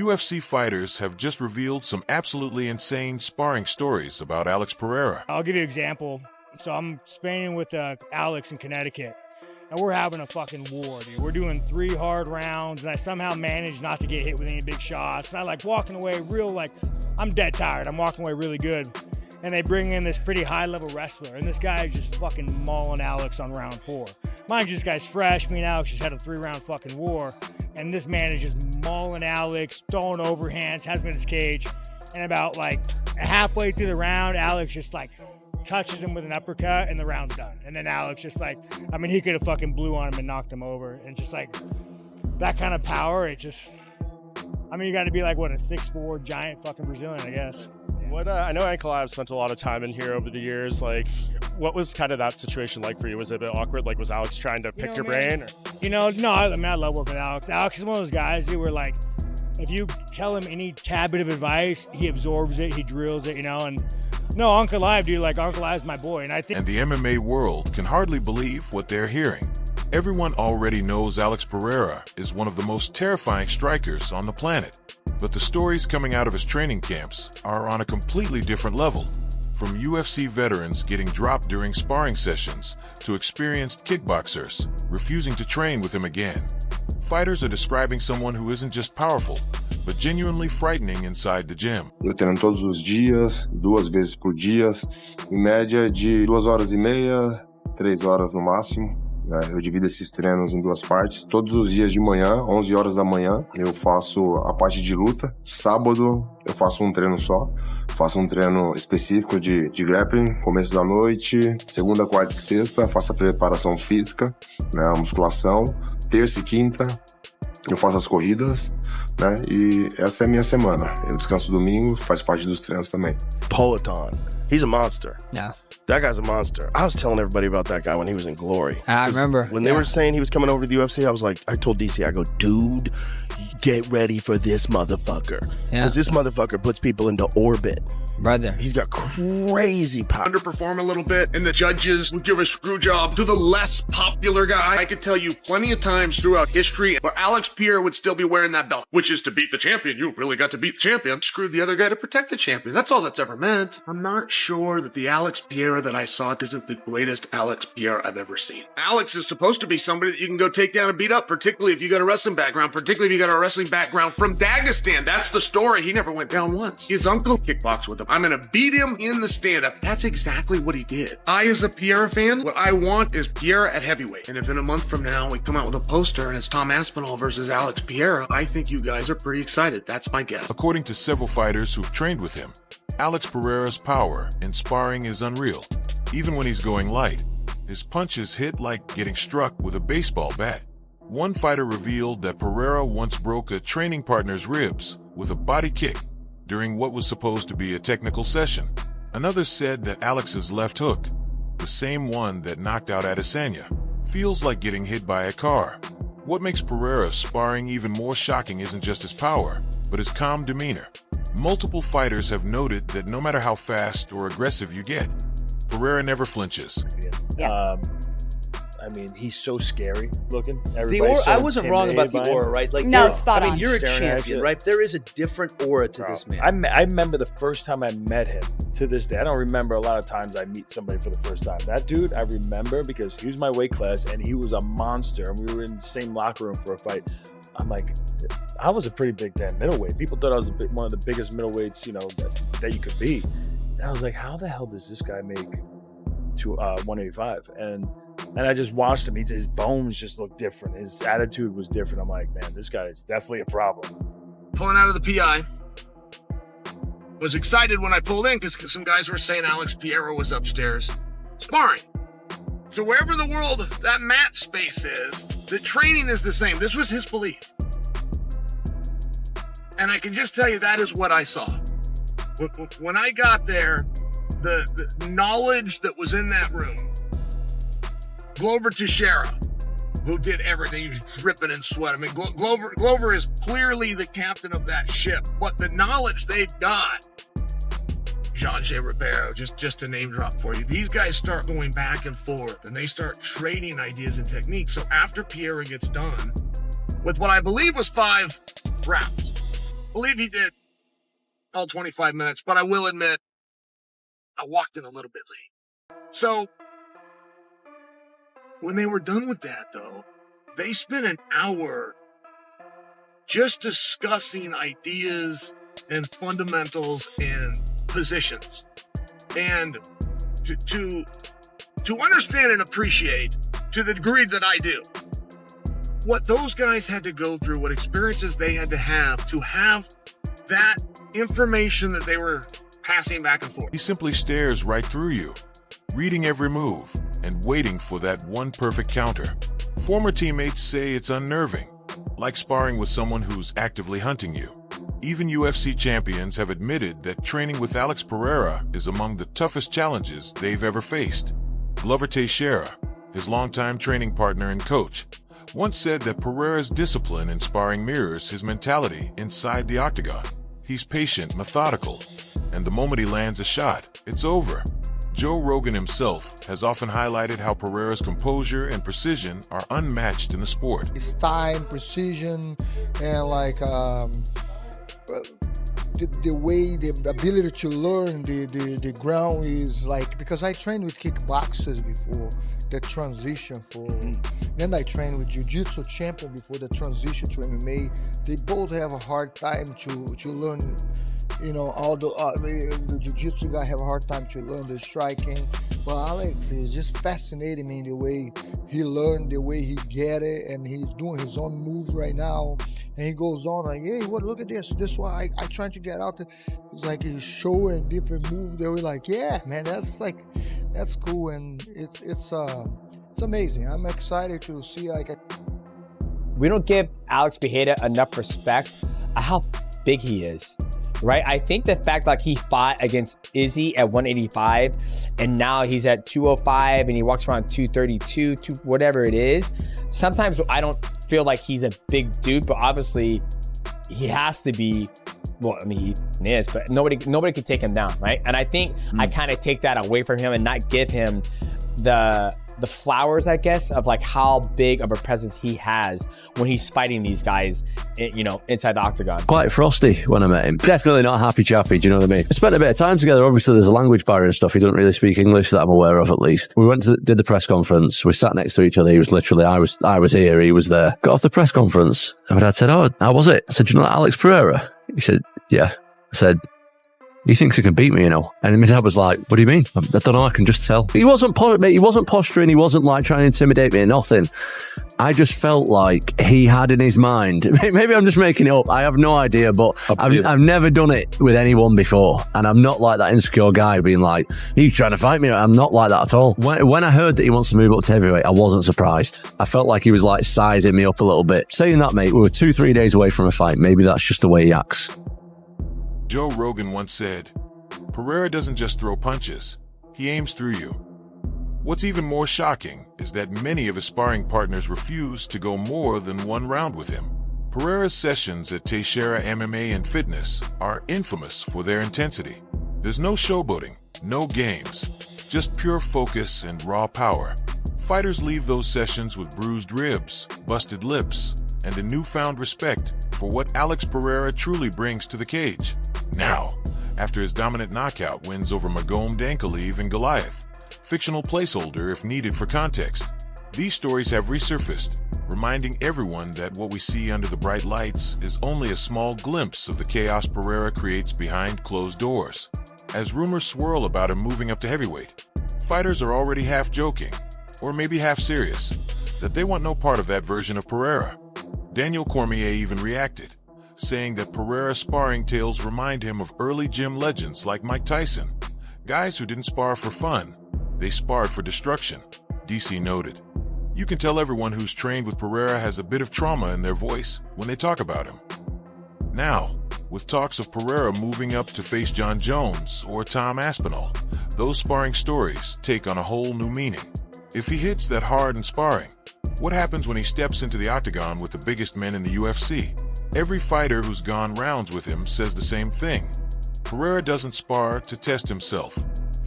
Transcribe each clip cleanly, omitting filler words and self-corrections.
UFC fighters have just revealed some absolutely insane sparring stories about Alex Pereira. I'll give you an example. So I'm sparring with Alex in Connecticut, and we're having a fucking war, dude. We're doing 3 hard rounds, and I somehow managed not to get hit with any big shots. And I walking away I'm dead tired. I'm walking away really good. And they bring in this pretty high-level wrestler, and this guy is just fucking mauling Alex on round 4. Mind you, this guy's fresh. Me and Alex just had a 3-round fucking war, and this man is just mauling Alex, throwing overhands, has him in his cage, and about halfway through the round, Alex just touches him with an uppercut, and the round's done. And then Alex just he could have fucking blew on him and knocked him over, and just that kind of power, you got to be a 6'4" giant fucking Brazilian, I guess. I know Ankalaev spent a lot of time in here over the years. What was kind of that situation like for you? Was it a bit awkward? Was Alex trying to pick your brain? Or? No, I love working with Alex. Alex is one of those guys who if you tell him any tad bit of advice, he absorbs it, he drills it, and no, Ankalaev, dude, Ankalaev's my boy. And the MMA world can hardly believe what they're hearing. Everyone already knows Alex Pereira is one of the most terrifying strikers on the planet. But the stories coming out of his training camps are on a completely different level. From UFC veterans getting dropped during sparring sessions to experienced kickboxers refusing to train with him again. Fighters are describing someone who isn't just powerful, but genuinely frightening inside the gym. Eu treino todos os dias, 2 vezes por dia, em média de 2h30, 3 horas no máximo. Eu divido esses treinos em 2 partes. Todos os dias de manhã, 11 horas da manhã, eu faço a parte de luta. Sábado, eu faço um treino só. Faço um treino específico de grappling, começo da noite. Segunda, quarta e sexta, faço a preparação física, a musculação. Terça e quinta, eu faço as corridas, E essa é a minha semana. Eu descanso domingo, faz parte dos treinos também. Poatan. He's a monster. Yeah. That guy's a monster. I was telling everybody about that guy when he was in Glory. I remember. When they were saying he was coming over to the UFC, I told DC, dude, get ready for this motherfucker. Because this motherfucker puts people into orbit. Brother. He's got crazy power. Underperform a little bit, and the judges would give a screw job to the less popular guy. I could tell you plenty of times throughout history where Alex Pereira would still be wearing that belt, which is to beat the champion. You really got to beat the champion. Screw the other guy to protect the champion. That's all that's ever meant. I'm not sure that the Alex Pereira that I saw isn't the greatest Alex Pereira I've ever seen. Alex is supposed to be somebody that you can go take down and beat up, particularly if you got a wrestling background, particularly if you got a wrestling background from Dagestan. That's the story. He never went down once. His uncle kickboxed with him. I'm going to beat him in the stand-up. That's exactly what he did. I, as a Pereira fan, what I want is Pereira at heavyweight. And if in a month from now we come out with a poster and it's Tom Aspinall versus Alex Pereira, I think you guys are pretty excited. That's my guess. According to several fighters who've trained with him, Alex Pereira's power in sparring is unreal. Even when he's going light, his punches hit like getting struck with a baseball bat. One fighter revealed that Pereira once broke a training partner's ribs with a body kick during what was supposed to be a technical session. Another said that Alex's left hook, the same one that knocked out Adesanya, feels like getting hit by a car. What makes Pereira's sparring even more shocking isn't just his power, but his calm demeanor. Multiple fighters have noted that no matter how fast or aggressive you get, Pereira never flinches. Yeah. He's so scary looking. I wasn't wrong about the aura, right? No, spot on. You're a champion, right? There is a different aura to this man. I remember the first time I met him. To this day, I don't remember a lot of times I meet somebody for the first time. That dude, I remember because he was my weight class and he was a monster. And we were in the same locker room for a fight. I was a pretty big damn middleweight. People thought I was one of the biggest middleweights, that you could be. And I was like, how the hell does this guy make to 185? And I just watched him. His bones just looked different. His attitude was different. I'm like, man, this guy is definitely a problem. Pulling out of the PI. Was excited when I pulled in because some guys were saying Alex Pereira was upstairs sparring. So wherever the world that mat space is, the training is the same. This was his belief. And I can just tell you that is what I saw. When I got there, the knowledge that was in that room, Glover Teixeira, who did everything. He was dripping in sweat. Glover is clearly the captain of that ship. But the knowledge they've got, Jean-Jay Ribeiro, just to name drop for you, these guys start going back and forth, and they start trading ideas and techniques. So after Pereira gets done with what I believe was 5 rounds, believe he did all 25 minutes, but I will admit I walked in a little bit late. So when they were done with that, though, they spent an hour just discussing ideas and fundamentals and positions. And to understand and appreciate, to the degree that I do, what those guys had to go through, what experiences they had to have that information that they were passing back and forth. He simply stares right through you, reading every move and waiting for that one perfect counter. Former teammates say it's unnerving, like sparring with someone who's actively hunting you. Even UFC champions have admitted that training with Alex Pereira is among the toughest challenges they've ever faced. Glover Teixeira, his longtime training partner and coach, once said that Pereira's discipline in sparring mirrors his mentality inside the octagon. He's patient, methodical, and the moment he lands a shot, it's over. Joe Rogan himself has often highlighted how Pereira's composure and precision are unmatched in the sport. It's time, precision, and like the way, the ability to learn the ground is like, because I trained with kickboxers before, the transition for, and I trained with jiu-jitsu champion before the transition to MMA. They both have a hard time to learn, you know, all the jiu-jitsu guy have a hard time to learn the striking. But Alex is just fascinating me the way he learned, the way he get it, and he's doing his own moves right now. And he goes on like, hey, what? Look at this. This is why I trying to get out there. It's like he's showing different moves. They were like, yeah, man, that's cool, and it's amazing. I'm excited to see like. We don't give Alex Pereira enough respect at how big he is, right? I think the fact like he fought against Izzy at 185 and now he's at 205 and he walks around 232, whatever it is. Sometimes I don't feel like he's a big dude, but obviously he has to be. Well, I mean, he is, but nobody can take him down, right? And I think I kind of take that away from him and not give him the flowers, I guess, of like how big of a presence he has when he's fighting these guys, you know, inside the octagon. Quite frosty when I met him. Definitely not happy chappy, do you know what I mean? I spent a bit of time together. Obviously, there's a language barrier and stuff. He doesn't really speak English that I'm aware of, at least. We went to did the press conference. We sat next to each other. He was literally, I was here, he was there. Got off the press conference, and my dad said, "Oh, how was it?" I said, "Do you know that Alex Pereira?" He said, "Yeah." I said, "He thinks he can beat me, you know." And my dad was like, "What do you mean?" I don't know, I can just tell. He wasn't posturing, he wasn't like trying to intimidate me or nothing. I just felt like he had in his mind, maybe I'm just making it up, I have no idea, but I've never done it with anyone before. And I'm not like that insecure guy being like, "Are you trying to fight me?" I'm not like that at all. When I heard that he wants to move up to heavyweight, I wasn't surprised. I felt like he was like sizing me up a little bit. Saying that, mate, we were 2-3 days away from a fight. Maybe that's just the way he acts. Joe Rogan once said, Pereira doesn't just throw punches, he aims through you. What's even more shocking is that many of his sparring partners refuse to go more than one round with him. Pereira's sessions at Teixeira MMA and Fitness are infamous for their intensity. There's no showboating, no games, just pure focus and raw power. Fighters leave those sessions with bruised ribs, busted lips, and a newfound respect for what Alex Pereira truly brings to the cage. Now, after his dominant knockout wins over Magome Dankaleev and Goliath, fictional placeholder if needed for context, these stories have resurfaced, reminding everyone that what we see under the bright lights is only a small glimpse of the chaos Pereira creates behind closed doors. As rumors swirl about him moving up to heavyweight, fighters are already half joking, or maybe half serious, that they want no part of that version of Pereira. Daniel Cormier even reacted, saying that Pereira's sparring tales remind him of early gym legends like Mike Tyson. Guys who didn't spar for fun, they sparred for destruction, DC noted. You can tell everyone who's trained with Pereira has a bit of trauma in their voice when they talk about him. Now, with talks of Pereira moving up to face John Jones or Tom Aspinall, those sparring stories take on a whole new meaning. If he hits that hard in sparring, what happens when he steps into the octagon with the biggest men in the UFC? Every fighter who's gone rounds with him says the same thing. Pereira doesn't spar to test himself.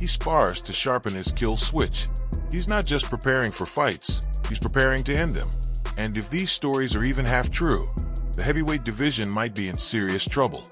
He spars to sharpen his kill switch. He's not just preparing for fights, he's preparing to end them. And if these stories are even half true, the heavyweight division might be in serious trouble.